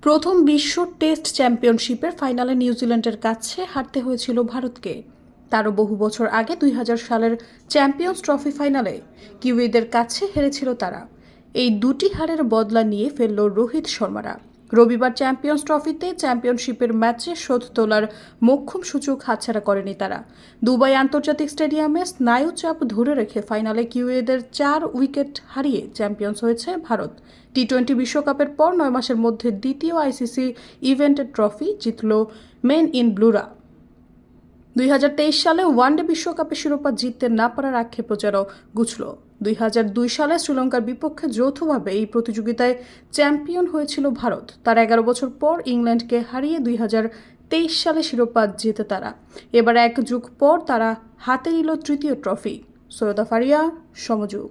প্রথম বিশ্ব টেস্ট চ্যাম্পিয়নশিপের ফাইনালে নিউজিল্যান্ডের কাছে হারতে হয়েছিল ভারতকে। তারও বহু বছর আগে ২০০০ সালের চ্যাম্পিয়ন্স ট্রফি ফাইনালে কিউইদের কাছে হেরেছিল তারা। এই দুটি হারের বদলা নিয়ে ফেলল রোহিত শর্মারা। রবিবার চ্যাম্পিয়ন্স ট্রফিতে চ্যাম্পিয়নশিপের ম্যাচে শোধ তোলার মোক্ষম সুযোগ হাতছাড়া করেনি তারা। দুবাই আন্তর্জাতিক স্টেডিয়ামে স্নায়ুচাপ ধরে রেখে ফাইনালে কিউইদের ৪ উইকেট হারিয়ে চ্যাম্পিয়ন্স হয়েছে ভারত। টি-20 বিশ্বকাপের পর ৯ মাসের মধ্যে দ্বিতীয় আইসিসি ইভেন্টের ট্রফি জিতল মেন ইন ব্লুরা। ২০২৩ সালে ওয়ানডে বিশ্বকাপে শিরোপা জিততে না পারার আক্ষেপও যেন ঘুচল। ২০০২ সালে শ্রীলঙ্কার বিপক্ষে যৌথভাবে এই প্রতিযোগিতায় চ্যাম্পিয়ন হয়েছিল ভারত। তার ১১ বছর পর ইংল্যান্ডকে হারিয়ে ২০২৩ সালে শিরোপা জেতে তারা। এবার এক যুগ পর তারা হাতে নিল তৃতীয় ট্রফি। সৈয়দা ফারিয়া, সমযুগ।